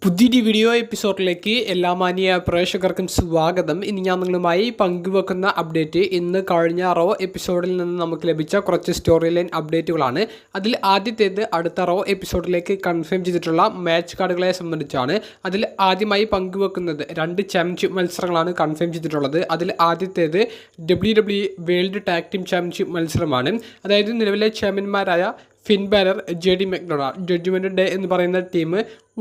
പുതിയൊരു വീഡിയോ എപ്പിസോഡിലേക്ക് എല്ലാ മാന്യ പ്രേക്ഷകർക്കും സ്വാഗതം. ഇനി ഞാൻ നിങ്ങളുമായി പങ്കുവെക്കുന്ന അപ്ഡേറ്റ് ഇന്ന് കഴിഞ്ഞ റോ എപ്പിസോഡിൽ നിന്ന് നമുക്ക് ലഭിച്ച കുറച്ച് സ്റ്റോറി ലൈൻ അപ്ഡേറ്റുകളാണ്. അതിൽ ആദ്യത്തേത് അടുത്ത റോ എപ്പിസോഡിലേക്ക് കൺഫേം ചെയ്തിട്ടുള്ള മാച്ച് കാർഡുകളെ സംബന്ധിച്ചാണ്. അതിൽ ആദ്യമായി പങ്കുവെക്കുന്നത് 2 ചാമ്പ്യൻഷിപ്പ് മത്സരങ്ങളാണ് കൺഫേം ചെയ്തിട്ടുള്ളത്. അതിൽ ആദ്യത്തേത് WWE world tag team championship മത്സരമാണ്. അതായത് നിലവിലെ ചാമ്പ്യന്മാരായ Finn Balor, JD McDonagh, judgment day എന്ന് പറയുന്ന ടീം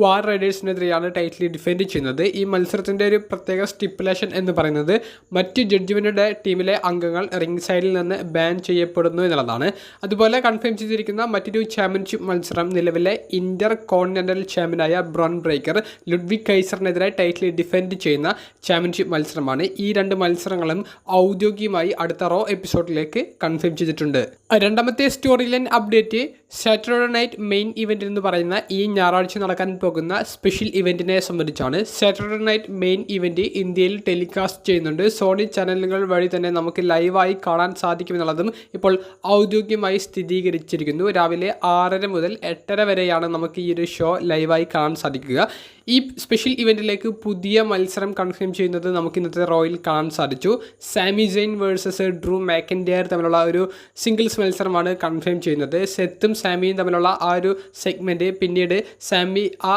വാർ റൈഡേഴ്സിനെതിരെയാണ് ടൈറ്റിൽ ഡിഫെൻഡ് ചെയ്യുന്നത്. ഈ മത്സരത്തിൻ്റെ ഒരു പ്രത്യേക സ്റ്റിപ്പുലേഷൻ എന്ന് പറയുന്നത് മറ്റ് ജഡ്ജ്മെൻറ്റ് ഡേ ടീമിലെ അംഗങ്ങൾ റിംഗ് സൈഡിൽ നിന്ന് ബാൻ ചെയ്യപ്പെടുന്നു എന്നുള്ളതാണ്. അതുപോലെ കൺഫേം ചെയ്തിരിക്കുന്ന മറ്റൊരു ചാമ്പ്യൻഷിപ്പ് മത്സരം നിലവിലെ ഇന്റർ കോണ്ടിനെൻ്റൽ ചാമ്പ്യനായ ബ്രോൺ ബ്രേക്കർ ലുഡ്വിഗ് കൈസറിനെതിരെ ടൈറ്റിൽ ഡിഫെൻഡ് ചെയ്യുന്ന ചാമ്പ്യൻഷിപ്പ് മത്സരമാണ്. ഈ 2 മത്സരങ്ങളും ഔദ്യോഗികമായി അടുത്ത റോ എപ്പിസോഡിലേക്ക് കൺഫേം ചെയ്തിട്ടുണ്ട്. രണ്ടാമത്തെ story line update Saturday night main event എന്ന് പറയുന്ന ഈ ഞായറാഴ്ച നടക്കാൻ പോകുന്ന സ്പെഷ്യൽ ഇവന്റിനെ സംബന്ധിച്ചാണ്. സാറ്റർഡേ നൈറ്റ് മെയിൻ ഇവന്റ് ഇന്ത്യയിൽ ടെലികാസ്റ്റ് ചെയ്യുന്നുണ്ട്. സോണി ചാനലുകൾ വഴി തന്നെ നമുക്ക് ലൈവായി കാണാൻ സാധിക്കുമെന്നുള്ളതും ഇപ്പോൾ ഔദ്യോഗികമായി സ്ഥിരീകരിച്ചിരിക്കുന്നു. രാവിലെ 6:30 മുതൽ 8:30 വരെയാണ് നമുക്ക് ഈ ഒരു ഷോ ലൈവായി കാണാൻ സാധിക്കുക. ഈ സ്പെഷ്യൽ ഇവൻറ്റിലേക്ക് പുതിയ മത്സരം കൺഫേം ചെയ്യുന്നത് നമുക്ക് ഇന്നത്തെ റോയിൽ കാണാൻ സാധിച്ചു. സാമി സെയിൻ വേഴ്സസ് ഡ്രൂ മാക്കിൻറ്റയർ തമ്മിലുള്ള ഒരു സിംഗിൾസ് മത്സരമാണ് കൺഫേം ചെയ്യുന്നത്. സെത്തും സാമിയും തമ്മിലുള്ള ആ ഒരു സെഗ്മെൻറ്റ് പിന്നീട് സാമി ആ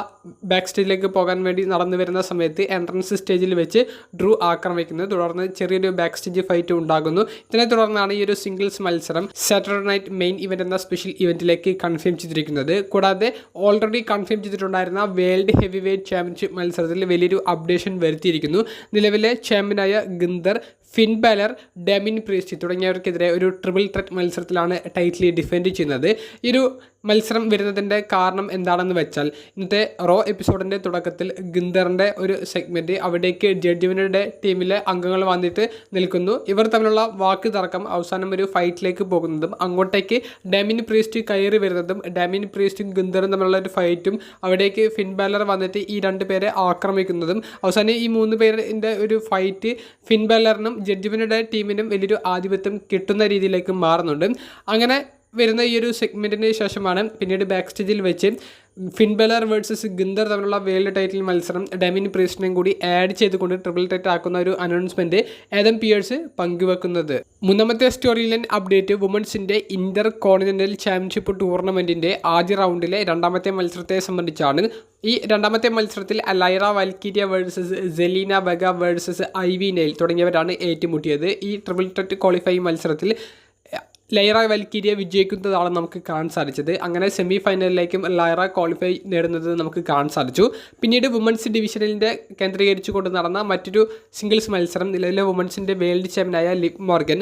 ബാക്ക് സ്റ്റേജിലേക്ക് പോകാൻ വേണ്ടി നടന്നു വരുന്ന സമയത്ത് എൻട്രൻസ് സ്റ്റേജിൽ വെച്ച് ഡ്രൂ ആക്രമിക്കുന്നു. തുടർന്ന് ചെറിയൊരു ബാക്ക് സ്റ്റേജ് ഫൈറ്റ് ഉണ്ടാകുന്നു. ഇതിനെ തുടർന്നാണ് ഈ ഒരു സിംഗിൾസ് മത്സരം സാറ്റർഡേ നൈറ്റ് മെയിൻ ഇവന്റ് എന്ന സ്പെഷ്യൽ ഇവൻറ്റിലേക്ക് കൺഫേം ചെയ്തിരിക്കുന്നത്. കൂടാതെ ഓൾറെഡി കൺഫേം ചെയ്തിട്ടുണ്ടായിരുന്ന വേൾഡ് ഹെവി വെയ്റ്റ് ചാമ്പ്യൻഷിപ്പ് മത്സരത്തിൽ വലിയൊരു അപ്ഡേഷൻ വരുത്തിയിരിക്കുന്നു. നിലവിലെ ചാമ്പ്യനായ Gunther, Finn Balor, Damian Priest തുടങ്ങിയവർക്കെതിരെ ഒരു ട്രിപ്പിൾ ത്രെറ്റ് മത്സരത്തിലാണ് ടൈറ്റിൽ ഡിഫെൻഡ് ചെയ്യുന്നത്. ഈ ഒരു മത്സരം വരുന്നതിൻ്റെ കാരണം എന്താണെന്ന് വെച്ചാൽ ഇന്നത്തെ റോ എപ്പിസോഡിൻ്റെ തുടക്കത്തിൽ ഗിന്ദറിൻ്റെ ഒരു സെഗ്മെൻറ്റ് അവിടേക്ക് ജഡ്ജ്മെൻറ്റ് ടീമിലെ അംഗങ്ങൾ വന്നിട്ട് നിൽക്കുന്നു. ഇവർ തമ്മിലുള്ള വാക്ക് തർക്കം അവസാനം ഒരു ഫൈറ്റിലേക്ക് പോകുന്നതും അങ്ങോട്ടേക്ക് ഡെമിൻ പ്രീസ്റ്റ് കയറി വരുന്നതും ഡെമിൻ പ്രീസ്റ്റും ഗിന്ദറും തമ്മിലുള്ള ഒരു ഫൈറ്റും അവിടേക്ക് ഫിൻ ബാലർ വന്നിട്ട് ഈ 2 പേരെ ആക്രമിക്കുന്നതും അവസാനം ഈ 3 പേരിൻ്റെ ഒരു ഫൈറ്റ് ഫിൻ ബാലറിനും ജഡ്ജ്മെൻറ്റ് ടീമിനും വലിയൊരു ആധിപത്യം കിട്ടുന്ന രീതിയിലേക്ക് മാറുന്നുണ്ട്. അങ്ങനെ വരുന്ന ഈ ഒരു സെഗ്മെൻറ്റിന് ശേഷമാണ് പിന്നീട് ബാക്ക് സ്റ്റേജിൽ വെച്ച് ഫിൻ ബാലർ വേഴ്സസ് ഗിന്ദർ തമ്മിലുള്ള വേൾഡ് ടൈറ്റിൽ മത്സരം ഡെമിൻ പ്രീസ്റ്റിനെയും കൂടി ആഡ് ചെയ്തുകൊണ്ട് ട്രിപ്പിൾ ത്രെറ്റ് ആക്കുന്ന ഒരു അനൗൺസ്മെൻറ്റ് ആദം പിയേഴ്സ് പങ്കുവെക്കുന്നത്. മൂന്നാമത്തെ സ്റ്റോറി ലൈൻ അപ്ഡേറ്റ് വുമൻസിൻ്റെ ഇന്റർ കോണ്ടിനെൻ്റൽ ചാമ്പ്യൻഷിപ്പ് ടൂർണമെൻറ്റിൻ്റെ ആദ്യ റൗണ്ടിലെ 2ാമത്തെ മത്സരത്തെ സംബന്ധിച്ചാണ്. ഈ 2ാമത്തെ മത്സരത്തിൽ Lyra Valkyria versus Zelina Vega versus Ivy Nile തുടങ്ങിയവരാണ് ഏറ്റുമുട്ടിയത്. ഈ ട്രിപ്പിൾ ത്രെറ്റ് ക്വാളിഫൈ മത്സരത്തിൽ ലൈറ വാൽക്കീരിയ വിജയിക്കുന്നതാണ് നമുക്ക് കാണാൻ സാധിച്ചത്. അങ്ങനെ സെമി ഫൈനലിലേക്കും ലൈറ ക്വാളിഫൈ നേടുന്നത് നമുക്ക് കാണാൻ സാധിച്ചു. പിന്നീട് വുമൻസ് ഡിവിഷനിൻ്റെ കേന്ദ്രീകരിച്ചുകൊണ്ട് നടന്ന മറ്റൊരു സിംഗിൾസ് മത്സരം നിലവിലെ വുമൻസിൻ്റെ വേൾഡ് ചാമ്പ്യനായ ലിവ് മോർഗൻ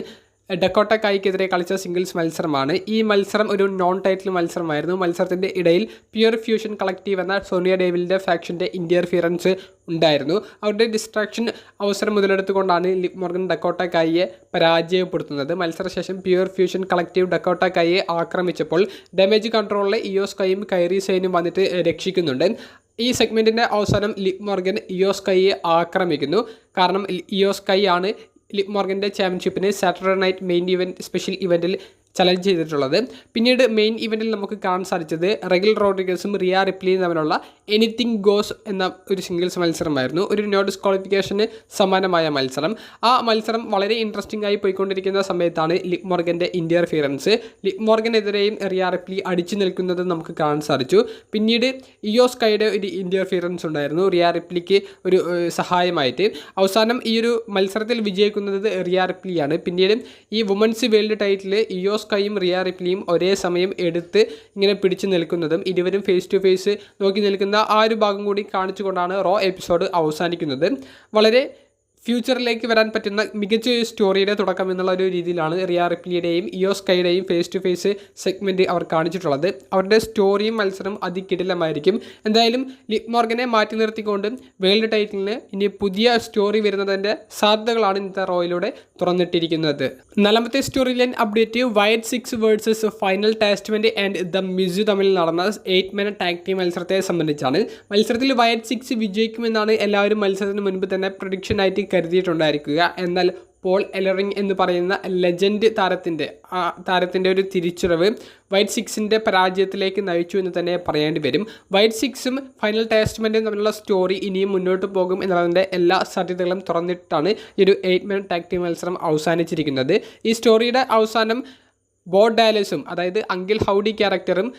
ഡക്കോട്ട കായ്ക്കെതിരെ കളിച്ച സിംഗിൾസ് മത്സരമാണ്. ഈ മത്സരം ഒരു നോൺ ടൈറ്റിൽ മത്സരമായിരുന്നു. മത്സരത്തിൻ്റെ ഇടയിൽ പ്യുർ ഫ്യൂഷൻ കളക്റ്റീവ് എന്ന സോണിയ ഡേവിലിൻ്റെ ഫാക്ഷൻ്റെ ഇൻ്റർഫിയറൻസ് ഉണ്ടായിരുന്നു. അവരുടെ ഡിസ്ട്രാക്ഷൻ അവസരം മുതലെടുത്തുകൊണ്ടാണ് ലിവ് മോർഗൻ ഡക്കോട്ട കായിയെ പരാജയപ്പെടുത്തുന്നത്. മത്സരശേഷം പ്യുർ ഫ്യൂഷൻ കളക്റ്റീവ് ഡക്കോട്ട കായിയെ ആക്രമിച്ചപ്പോൾ ഡാമേജ് കൺട്രോളിലെ ഇയോ സ്കൈയും കൈറി സെയിനും വന്നിട്ട് രക്ഷിക്കുന്നുണ്ട്. ഈ സെഗ്മെൻറ്റിൻ്റെ അവസാനം ലിവ് മോർഗൻ ഇയോ സ്കൈയെ ആക്രമിക്കുന്നു. കാരണം ഇയോ സ്കൈ ആണ് ലിവ് മോർഗൻ്റെ ചാമ്പ്യൻഷിപ്പിന് Saturday night main event special ഇവൻറ്റിൽ ചലഞ്ച് ചെയ്തിട്ടുള്ളത്. പിന്നീട് മെയിൻ ഇവൻറ്റിൽ നമുക്ക് കാണാൻ സാധിച്ചത് റെഗിൽ റോഡ്രിഗസും റിയ റിപ്ലിയും തമ്മിലുള്ള എനിത്തിങ് ഗോസ് എന്ന ഒരു സിംഗിൾസ് മത്സരമായിരുന്നു. ഒരു നോ ഡിസ്ക്വാളിഫിക്കേഷന് സമാനമായ മത്സരം. ആ മത്സരം വളരെ ഇൻട്രസ്റ്റിംഗ് ആയി പോയിക്കൊണ്ടിരിക്കുന്ന സമയത്താണ് ലിവ് മോർഗൻ്റെ ഇൻ്റർഫിയറൻസ്. ലിവ് മോർഗനെതിരെയും റിയ റിപ്ലി അടിച്ചു നിൽക്കുന്നത് നമുക്ക് കാണാൻ സാധിച്ചു. പിന്നീട് ഇയോ സ്കൈയുടെ ഒരു ഇൻ്റർഫിയറൻസ് ഉണ്ടായിരുന്നു റിയ റിപ്ലിക്ക് ഒരു സഹായമായിട്ട്. അവസാനം ഈ ഒരു മത്സരത്തിൽ വിജയിക്കുന്നത് റിയ റിപ്ലിയാണ്. പിന്നീട് ഈ വുമൻസ് വേൾഡ് ടൈറ്റിൽ ഇയോ സ്കൈയും റിയ റിപ്ലിയും ഒരേ സമയം എടുത്ത് ഇങ്ങനെ പിടിച്ചു നിൽക്കുന്നതും ഇരുവരും ഫേസ് ടു ഫേസ് നോക്കി നിൽക്കുന്ന ആ ഒരു ഭാഗം കൂടി കാണിച്ചുകൊണ്ടാണ് റോ എപ്പിസോഡ് അവസാനിക്കുന്നത്. വളരെ ഫ്യൂച്ചറിലേക്ക് വരാൻ പറ്റുന്ന മികച്ച സ്റ്റോറിയുടെ തുടക്കം എന്നുള്ള ഒരു രീതിയിലാണ് റിയ റിപ്ലിയുടെയും ഇയോ സ്കൈയുടെയും ഫേസ് ടു ഫേസ് സെഗ്മെൻറ്റ് അവർ കാണിച്ചിട്ടുള്ളത്. അവരുടെ സ്റ്റോറിയും മത്സരം അതികിടിലമായിരിക്കും. എന്തായാലും ലിവ് മോർഗനെ മാറ്റി നിർത്തിക്കൊണ്ട് വേൾഡ് ടൈറ്റിലിന് ഇനി പുതിയ സ്റ്റോറി വരുന്നതിൻ്റെ സാധ്യതകളാണ് ഇന്നത്തെ റോയിലൂടെ തുറന്നിട്ടിരിക്കുന്നത്. 4ാമത്തെ storyline update Wyatt 6 versus final testament and the Miz തമ്മിൽ നടന്ന 8-man ടാഗ് ടീം മത്സരത്തെ സംബന്ധിച്ചാണ്. മത്സരത്തിൽ വൈറ്റ് 6 വിജയിക്കുമെന്നാണ് എല്ലാവരും മത്സരത്തിന് മുൻപ് തന്നെ പ്രഡിക്ഷൻ ആയിട്ട് കരുതിയിട്ടുണ്ടായിരിക്കുക. എന്നാൽ പോൾ എലറിംഗ് എന്ന് പറയുന്ന ലെജൻഡ് താരത്തിൻ്റെ ഒരു തിരിച്ചുവരവ് വൈറ്റ് സിക്സിൻ്റെ പരാജയത്തിലേക്ക് നയിച്ചു എന്ന് തന്നെ പറയേണ്ടി വരും. വൈറ്റ് സിക്സും ഫൈനൽ ടൂർണമെൻറ്റും തമ്മിലുള്ള സ്റ്റോറി ഇനിയും മുന്നോട്ട് പോകും എന്നുള്ളതിൻ്റെ എല്ലാ സാധ്യതകളും തുറന്നിട്ടാണ് ഈ ഒരു 8-man ടാഗ് ടീം മത്സരം അവസാനിച്ചിരിക്കുന്നത്. ഈ സ്റ്റോറിയുടെ അവസാനം ബോ ഡാലസും അതായത് അങ്കിൾ ഹൗഡി ക്യാരക്ടറും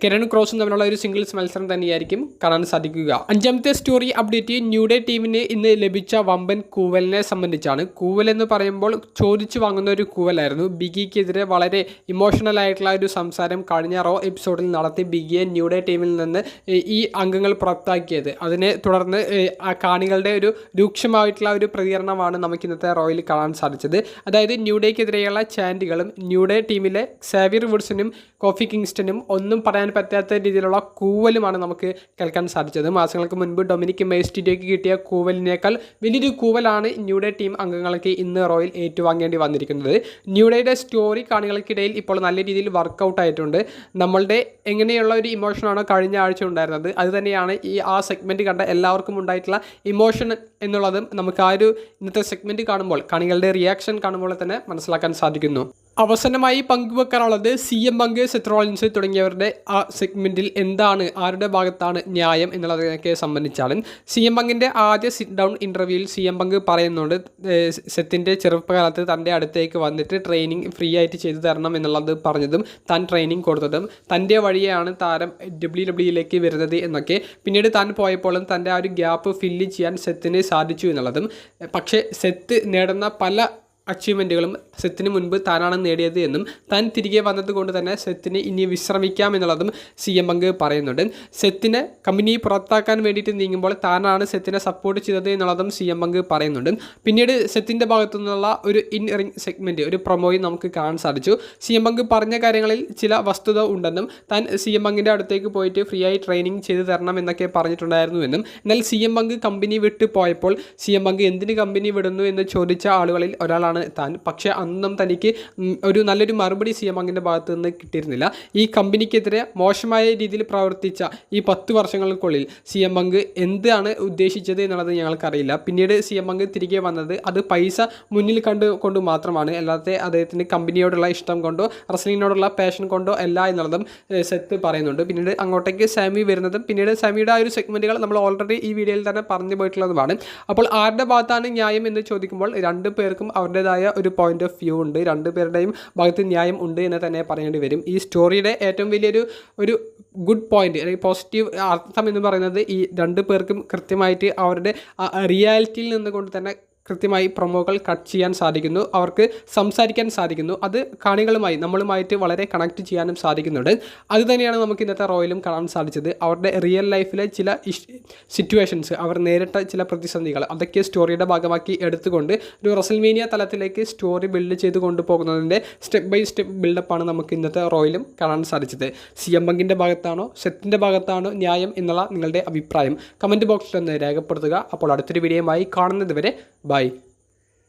കെരൺ ക്രോസും തമ്മിലുള്ള ഒരു സിംഗിൾസ് മത്സരം തന്നെയായിരിക്കും കാണാൻ സാധിക്കുക. 5ാമത്തെ സ്റ്റോറി അപ്ഡേറ്റ് ന്യൂ ഡേ ടീമിന് ഇന്ന് ലഭിച്ച വമ്പൻ കൂവലിനെ സംബന്ധിച്ചാണ്. കൂവൽ എന്ന് പറയുമ്പോൾ ചോദിച്ചു വാങ്ങുന്ന ഒരു കൂവലായിരുന്നു. ബിഗിക്കെതിരെ വളരെ ഇമോഷണൽ ആയിട്ടുള്ള ഒരു സംസാരം കഴിഞ്ഞ റോ എപ്പിസോഡിൽ നടത്തി ബിഗിയെ ന്യൂ ഡേ ടീമിൽ നിന്ന് ഈ അംഗങ്ങൾ പുറത്താക്കിയത്. അതിനെ തുടർന്ന് ആ കാണികളുടെ ഒരു രൂക്ഷമായിട്ടുള്ള ഒരു പ്രതികരണമാണ് നമുക്ക് ഇന്നത്തെ റോയിൽ കാണാൻ സാധിച്ചത്. അതായത് ന്യൂ ഡേക്കെതിരെയുള്ള ചാൻറ്റുകളും ന്യൂ ഡേ ടീമിലെ സാവിയർ വുഡ്സനും കോഫി കിങ്സ്റ്റനും ഒന്നും പറയാൻ പറ്റാത്ത രീതിയിലുള്ള കൂവലുമാണ് നമുക്ക് കേൾക്കാൻ സാധിച്ചത്. മാസങ്ങൾക്ക് മുൻപ് ഡൊമിനിക് മെയ്സ്റ്റീരിയോയ്ക്ക് കിട്ടിയ കൂവലിനേക്കാൾ വലിയൊരു കൂവലാണ് ന്യൂ ഡേ ടീം അംഗങ്ങൾക്ക് ഇന്ന് റോയിൽ ഏറ്റുവാങ്ങേണ്ടി വന്നിരിക്കുന്നത്. ന്യൂ ഡേയുടെ സ്റ്റോറി കാണികൾക്കിടയിൽ ഇപ്പോൾ നല്ല രീതിയിൽ വർക്കൗട്ട് ആയിട്ടുണ്ട്. നമ്മളുടെ എങ്ങനെയുള്ള ഒരു ഇമോഷനാണ് കഴിഞ്ഞ ആഴ്ച ഉണ്ടായിരുന്നത്, അത് തന്നെയാണ് ആ സെഗ്മെൻറ്റ് കണ്ട എല്ലാവർക്കും ഉണ്ടായിട്ടുള്ള ഇമോഷൻ എന്നുള്ളതും നമുക്ക് ആ ഒരു ഇന്നത്തെ സെഗ്മെൻറ്റ് കാണുമ്പോൾ കാണികളുടെ റിയാക്ഷൻ കാണുമ്പോൾ തന്നെ മനസ്സിലാക്കാൻ സാധിക്കുന്നു. അവസാനമായി പങ്കുവെക്കാനുള്ളത് CM പങ്ക്, സെത്ത് റോളിൻസ് തുടങ്ങിയവരുടെ ആ സെഗ്മെൻറ്റിൽ എന്താണ്, ആരുടെ ഭാഗത്താണ് ന്യായം എന്നുള്ളതിനൊക്കെ സംബന്ധിച്ചാണ്. CM പങ്കിൻ്റെ ആദ്യ സിറ്റ് ഡൗൺ ഇൻ്റർവ്യൂവിൽ CM പങ്ക് പറയുന്നുണ്ട് സെത്തിൻ്റെ ചെറുപ്പകാലത്ത് തൻ്റെ അടുത്തേക്ക് വന്നിട്ട് ട്രെയിനിങ് ഫ്രീ ആയിട്ട് ചെയ്തു തരണം എന്നുള്ളത് പറഞ്ഞതും താൻ ട്രെയിനിങ് കൊടുത്തതും തൻ്റെ വഴിയാണ് താരം WWE വരുന്നത് എന്നൊക്കെ. പിന്നീട് താൻ പോയപ്പോഴും തൻ്റെ ആ ഒരു ഗ്യാപ്പ് ഫില്ല് ചെയ്യാൻ സെത്തിന് സാധിച്ചു എന്നുള്ളതും. പക്ഷേ സെത്ത് നേടുന്ന പല അച്ചീവ്മെൻറ്റുകളും സെത്തിന് മുൻപ് താനാണ് നേടിയത് എന്നും താൻ തിരികെ വന്നതുകൊണ്ട് തന്നെ സെത്തിന് ഇനി വിശ്രമിക്കാം എന്നുള്ളതും CM പങ്ക് പറയുന്നുണ്ട്. സെത്തിനെ കമ്പനി പുറത്താക്കാൻ വേണ്ടിയിട്ട് നീങ്ങുമ്പോൾ താനാണ് സെത്തിനെ സപ്പോർട്ട് ചെയ്തത് എന്നുള്ളതും CM പങ്ക് പറയുന്നുണ്ട്. പിന്നീട് സെത്തിൻ്റെ ഭാഗത്തു നിന്നുള്ള ഒരു ഇൻ റിംഗ് സെഗ്മെൻറ്റ്, ഒരു പ്രൊമോയും നമുക്ക് കാണാൻ സാധിച്ചു. CM പങ്ക് പറഞ്ഞ കാര്യങ്ങളിൽ ചില വസ്തുത ഉണ്ടെന്നും താൻ CM പങ്കിൻ്റെ അടുത്തേക്ക് പോയിട്ട് ഫ്രീ ആയി ട്രെയിനിങ് ചെയ്ത് തരണം എന്നൊക്കെ പറഞ്ഞിട്ടുണ്ടായിരുന്നു എന്നും. എന്നാൽ CM പങ്ക് കമ്പനി വിട്ട് പോയപ്പോൾ CM പങ്ക് എന്തിന് കമ്പനി വിടുന്നു എന്ന് ചോദിച്ച ആളുകളിൽ ഒരാളാണ് താൻ. പക്ഷേ അന്നും തനിക്ക് ഒരു നല്ലൊരു മറുപടി CM പങ്കിൻ്റെ ഭാഗത്ത് നിന്ന് കിട്ടിയിരുന്നില്ല. ഈ കമ്പനിക്കെതിരെ മോശമായ രീതിയിൽ പ്രവർത്തിച്ച ഈ 10 വർഷങ്ങൾക്കുള്ളിൽ CM പങ്ക് എന്താണ് ഉദ്ദേശിച്ചത് എന്നുള്ളത് ഞങ്ങൾക്കറിയില്ല. പിന്നീട് CM പങ്ക് തിരികെ വന്നത് അത് പൈസ മുന്നിൽ കണ്ടുകൊണ്ട് മാത്രമാണ്, അല്ലാതെ അദ്ദേഹത്തിന് കമ്പനിയോടുള്ള ഇഷ്ടം കൊണ്ടോ റെസ്ലിങ്ങിനോടുള്ള പാഷൻ കൊണ്ടോ അല്ല എന്നുള്ളതും സെത്ത് പറയുന്നുണ്ട്. പിന്നീട് അങ്ങോട്ടേക്ക് സാമി വരുന്നതും പിന്നീട് സാമിയുടെ ആ ഒരു സെഗ്മെൻറ്റുകൾ നമ്മൾ ഓൾറെഡി ഈ വീഡിയോയിൽ തന്നെ പറഞ്ഞു പോയിട്ടുള്ളതുമാണ്. അപ്പോൾ ആരുടെ ഭാഗത്താണ് ന്യായം എന്ന് ചോദിക്കുമ്പോൾ രണ്ടു പേർക്കും അവരുടേതായ ഒരു പോയിന്റ് ഓഫ് വ്യൂ ഉണ്ട്, രണ്ടുപേരുടെയും ഭാഗത്ത് ന്യായം ഉണ്ട് എന്ന് തന്നെ പറയേണ്ടി വരും. ഈ സ്റ്റോറിയുടെ ഏറ്റവും വലിയൊരു ഗുഡ് പോയിന്റ് അല്ലെങ്കിൽ പോസിറ്റീവ് അർത്ഥം എന്ന് പറയുന്നത് ഈ രണ്ടു പേർക്കും കൃത്യമായിട്ട് അവരുടെ റിയാലിറ്റിയിൽ നിന്നുകൊണ്ട് തന്നെ കൃത്യമായി പ്രൊമോകൾ കട്ട് ചെയ്യാൻ സാധിക്കുന്നു, അവർക്ക് സംസാരിക്കാൻ സാധിക്കുന്നു. അത് കാണികളുമായി നമ്മളുമായിട്ട് വളരെ കണക്ട് ചെയ്യാനും സാധിക്കുന്നുണ്ട്. അതുതന്നെയാണ് നമുക്ക് ഇന്നത്തെ റോയിലും കാണാൻ സാധിച്ചത്. അവരുടെ റിയൽ ലൈഫിലെ ചില സിറ്റുവേഷൻസ്, അവർ നേരിട്ട ചില പ്രതിസന്ധികൾ, അതൊക്കെ സ്റ്റോറിയുടെ ഭാഗമാക്കി എടുത്തുകൊണ്ട് ഒരു റെസൽമേനിയ തലത്തിലേക്ക് സ്റ്റോറി ബിൽഡ് ചെയ്ത് കൊണ്ടുപോകുന്നതിൻ്റെ സ്റ്റെപ്പ് ബൈ സ്റ്റെപ്പ് ബിൽഡപ്പാണ് നമുക്ക് ഇന്നത്തെ റോയിലും കാണാൻ സാധിച്ചത്. CM പങ്കിൻ്റെ ഭാഗത്താണോ സെത്തിൻ്റെ ഭാഗത്താണോ ന്യായം എന്നുള്ള നിങ്ങളുടെ അഭിപ്രായം കമൻറ്റ് ബോക്സിൽ ഒന്ന് രേഖപ്പെടുത്തുക. അപ്പോൾ അടുത്തൊരു വീഡിയോയുമായി കാണുന്നത് വരെ ബൈ.